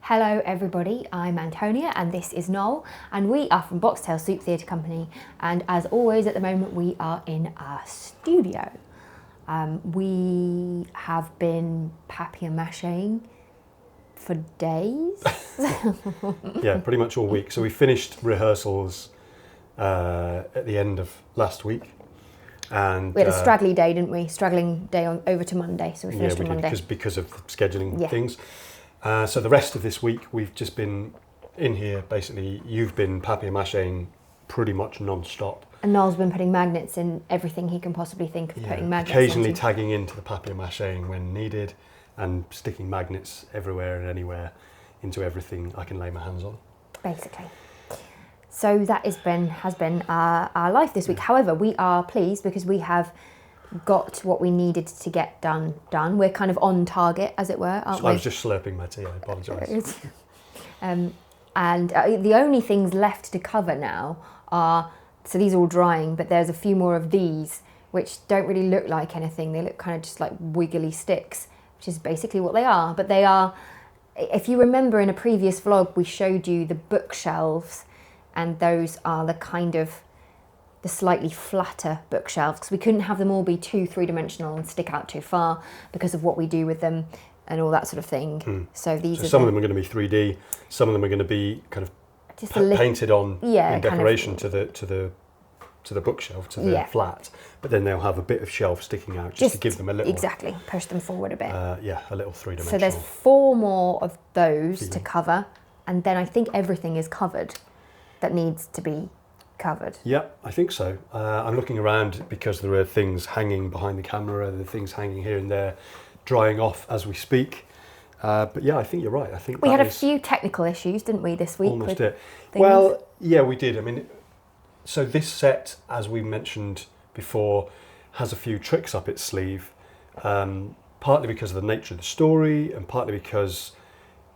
Hello everybody, I'm Antonia and this is Noel and we are from Boxtail Soup Theatre Company, and as always at the moment we are in our studio. We have been papier-mâchéing for days. Yeah, pretty much all week. So we finished rehearsals at the end of last week. And we had a straggly day, didn't we? Straggling day over to Monday, so we finished on Monday. Because of scheduling things. So the rest of this week we've just been in here. Basically, you've been papier-mâchéing pretty much non-stop. And Noel's been putting magnets in everything he can possibly think of putting magnets occasionally into. tagging into the papier-mâchéing when needed and sticking magnets everywhere and anywhere into everything I can lay my hands on. Basically. So that has been our life this week. However, we are pleased because we have got what we needed to get done. We're kind of on target, as it were, aren't we? I was just slurping my tea, I apologise. And the only things left to cover now are, so these are all drying, but there's a few more of these, which don't really look like anything. They look kind of just like wiggly sticks, which is basically what they are. But they are, if you remember in a previous vlog, we showed you the bookshelves, and those are the kind of the slightly flatter bookshelves, because we couldn't have them all be too three-dimensional and stick out too far because of what we do with them and all that sort of thing. So these some of them are going to be 3D, some of them are going to be kind of just painted on in decoration kind of, to the bookshelf, to the flat, but then they'll have a bit of shelf sticking out just to give them a little... Exactly, push them forward a bit. A little three-dimensional. So there's 4 more of those to cover, and then I think everything is covered that needs to be covered. Yeah, I think so. I'm looking around because there are things hanging behind the camera, there are things hanging here and there, drying off as we speak. But yeah, I think you're right. I think we had a few technical issues, didn't we, this week? Almost it. Well, yeah, we did. I mean, so this set, as we mentioned before, has a few tricks up its sleeve, partly because of the nature of the story and partly because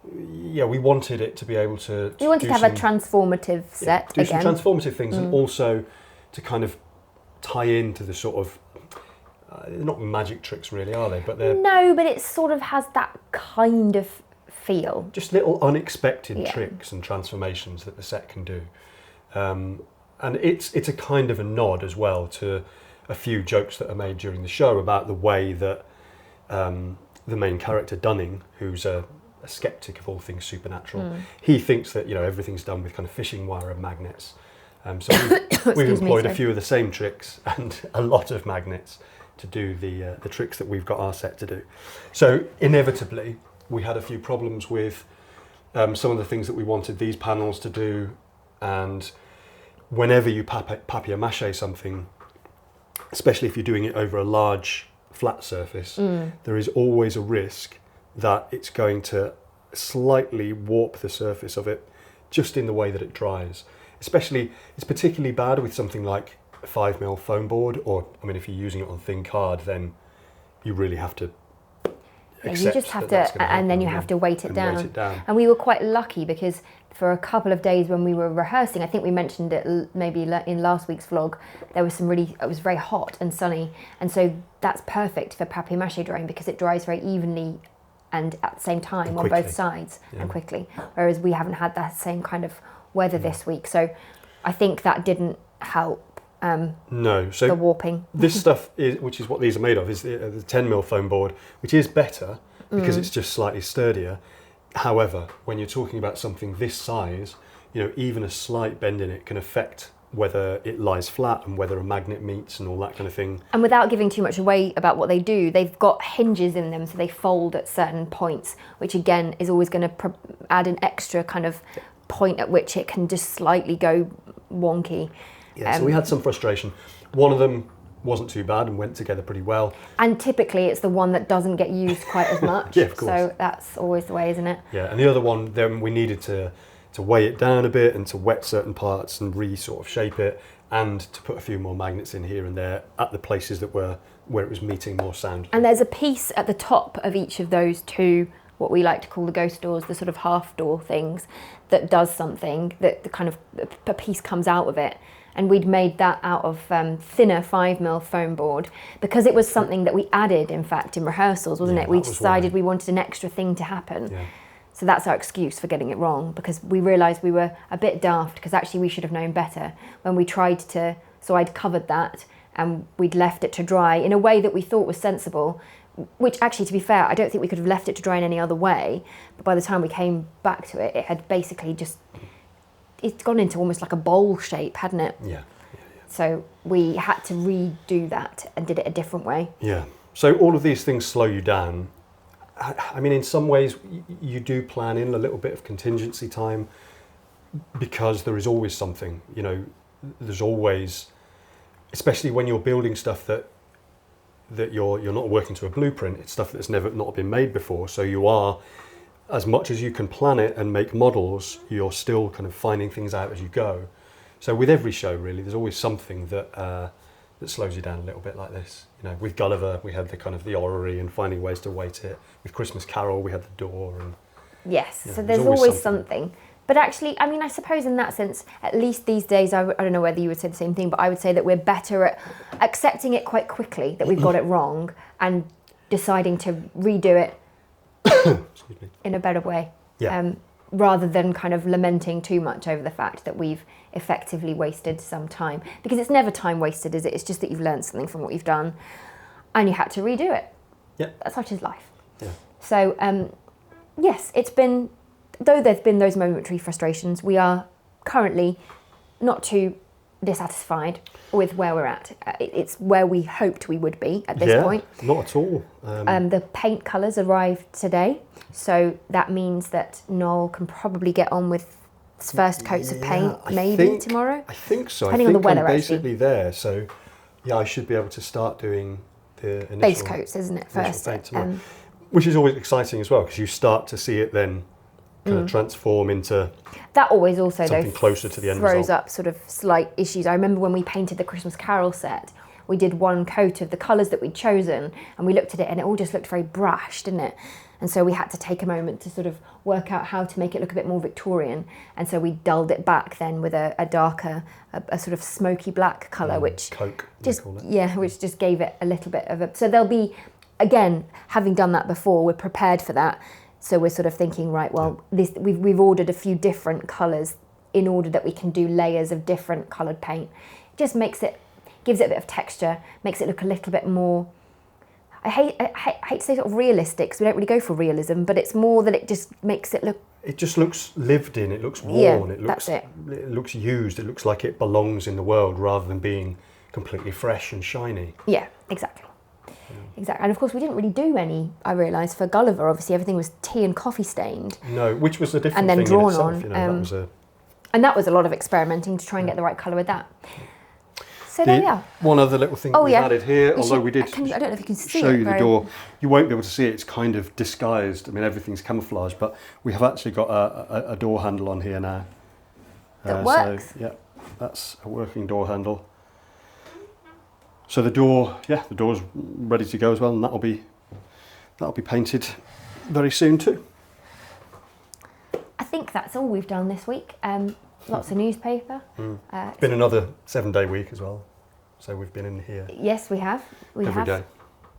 we wanted it to be able to... We wanted to have a transformative set do some transformative things and also to kind of tie into the sort of... not magic tricks really, are they? But they're... No, but it sort of has that kind of feel. Just little unexpected tricks and transformations that the set can do. And it's a kind of a nod as well to a few jokes that are made during the show about the way that the main character, Dunning, who's a skeptic of all things supernatural, he thinks that everything's done with kind of fishing wire and magnets. So we've employed a few of the same tricks and a lot of magnets to do the tricks that we've got our set to do. So inevitably we had a few problems with some of the things that we wanted these panels to do, and whenever you papier-mâché something, especially if you're doing it over a large flat surface, there is always a risk that it's going to slightly warp the surface of it just in the way that it dries. Especially, it's particularly bad with something like a 5mm foam board, or, I mean, if you're using it on thin card, then you really have to accept you just have to, and then you have to weight it down. And we were quite lucky because for a couple of days when we were rehearsing, I think we mentioned it maybe in last week's vlog, there was it was very hot and sunny, and so that's perfect for papier-mâché drying because it dries very evenly and at the same time on both sides and quickly, whereas we haven't had that same kind of weather this week. So I think that didn't help no, so the warping. This stuff, which is what these are made of, is the 10mm foam board, which is better because it's just slightly sturdier. However, when you're talking about something this size, even a slight bend in it can affect whether it lies flat and whether a magnet meets and all that kind of thing. And without giving too much away about what they do, they've got hinges in them so they fold at certain points, which again is always going to add an extra kind of point at which it can just slightly go wonky. Yeah, so we had some frustration. One of them wasn't too bad and went together pretty well. And typically it's the one that doesn't get used quite as much. Yeah, of course. So that's always the way, isn't it? Yeah, and the other one, then we needed to weigh it down a bit and to wet certain parts and sort of shape it, and to put a few more magnets in here and there at the places that where it was meeting more sound. And there's a piece at the top of each of those two, what we like to call the ghost doors, the sort of half door things, that does something, that the kind of a piece comes out of it. And we'd made that out of thinner 5mm foam board because it was something that we added, in fact, in rehearsals, wasn't it? We decided we wanted an extra thing to happen. Yeah. So that's our excuse for getting it wrong, because we realised we were a bit daft, because actually we should have known better when we tried to. So I'd covered that and we'd left it to dry in a way that we thought was sensible, which actually, to be fair, I don't think we could have left it to dry in any other way. But by the time we came back to it, it had basically it's gone into almost like a bowl shape, hadn't it? Yeah. So we had to redo that and did it a different way. Yeah. So all of these things slow you down. I mean, in some ways, you do plan in a little bit of contingency time, because there is always something, there's always, especially when you're building stuff that you're not working to a blueprint, it's stuff that's not been made before. So you are, as much as you can plan it and make models, you're still kind of finding things out as you go. So with every show, really, there's always something that slows you down a little bit like this. With Gulliver, we had the kind of the orrery and finding ways to weight it. With Christmas Carol, we had the door. And yes, so there's always something. But actually, I mean, I suppose in that sense, at least these days, I don't know whether you would say the same thing, but I would say that we're better at accepting it quite quickly, that we've got it wrong, and deciding to redo it in a better way. Yeah. Rather than kind of lamenting too much over the fact that we've effectively wasted some time. Because it's never time wasted, is it? It's just that you've learned something from what you've done and you had to redo it. Yeah. That's such is life. Yeah. So, yes, it's been, though there's been those momentary frustrations, we are currently not too dissatisfied with where we're at. It's where we hoped we would be at this point. Not at all. The paint colours arrived today, so that means that Noel can probably get on with his first coats of paint tomorrow. I think so. Depending on the weather, I'm basically there, so yeah, I should be able to start doing the initial base coats, isn't it, first? Paint tomorrow, which is always exciting as well, because you start to see it then kind of transform into that always also something closer to the end result. Throws up sort of slight issues. I remember when we painted the Christmas Carol set, we did one coat of the colours that we'd chosen, and we looked at it and it all just looked very brash, didn't it? And so we had to take a moment to sort of work out how to make it look a bit more Victorian, and so we dulled it back then with a darker, a sort of smoky black colour, which Coke, just call it. which just gave it a little bit of a. So there'll be, again, having done that before, we're prepared for that. So we're sort of thinking, right, well, we've ordered a few different colours in order that we can do layers of different coloured paint. It just gives it a bit of texture, makes it look a little bit more, I hate to say sort of realistic, because we don't really go for realism, but it's more that it just makes it look... It just looks lived in, it looks worn, it looks used, it looks like it belongs in the world rather than being completely fresh and shiny. Yeah, exactly. Exactly, and of course we didn't really do any. I realised for Gulliver, obviously everything was tea and coffee stained. No, which was a different and then thing drawn in itself. on. And that was a lot of experimenting to try and get the right colour with that. So there we are. One other little thing we've added here, although we did I don't know if you can see show you the door. You won't be able to see it. It's kind of disguised. I mean, everything's camouflaged, but we have actually got a door handle on here now. That works. So, yeah, that's a working door handle. So the door's ready to go as well, and that'll be painted very soon too. I think that's all we've done this week. Lots of newspaper. It's been another 7-day week as well, so we've been in here. Yes, we have. Every day.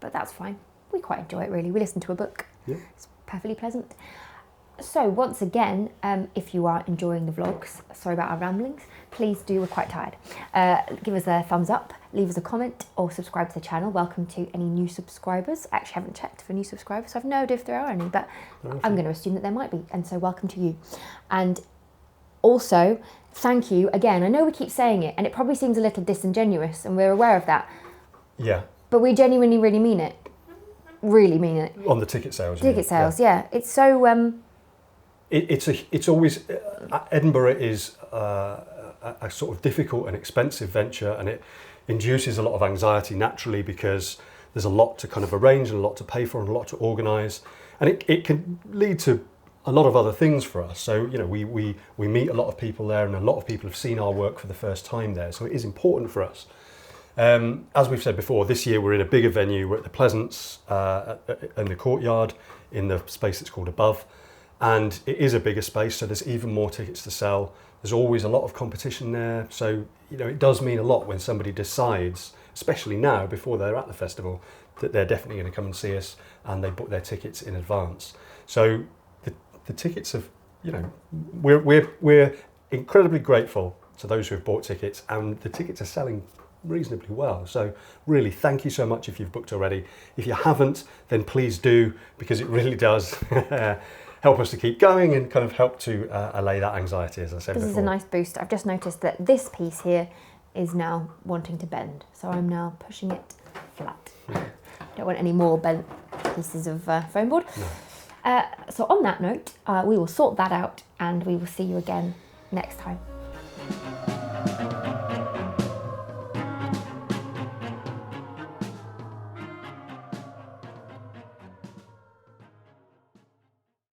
But that's fine. We quite enjoy it, really. We listen to a book. Yeah. It's perfectly pleasant. So once again, if you are enjoying the vlogs, sorry about our ramblings, please do, we're quite tired. Give us a thumbs up, leave us a comment, or subscribe to the channel. Welcome to any new subscribers. I actually haven't checked for new subscribers, so I've no idea if there are any, but I'm going to assume that there might be, and so welcome to you. And also, thank you again. I know we keep saying it, and it probably seems a little disingenuous, and we're aware of that. Yeah. But we genuinely really mean it. Really mean it. On the ticket sales. Ticket sales, yeah. It's so... It's always Edinburgh is a sort of difficult and expensive venture, and it induces a lot of anxiety naturally because there's a lot to kind of arrange and a lot to pay for and a lot to organise, and it can lead to a lot of other things for us. So we meet a lot of people there, and a lot of people have seen our work for the first time there. So it is important for us. As we've said before, this year we're in a bigger venue. We're at the Pleasance in the courtyard in the space that's called Above. And it is a bigger space, so there's even more tickets to sell. There's always a lot of competition there. So, it does mean a lot when somebody decides, especially now, before they're at the festival, that they're definitely going to come and see us, and they book their tickets in advance. So the tickets have, you know, we're incredibly grateful to those who have bought tickets, and the tickets are selling reasonably well. So really, thank you so much if you've booked already. If you haven't, then please do, because it really does help us to keep going and kind of help to allay that anxiety, as I said before. This is a nice boost. I've just noticed that this piece here is now wanting to bend, so I'm now pushing it flat. Don't want any more bent pieces of foam board. No. So on that note, we will sort that out, and we will see you again next time.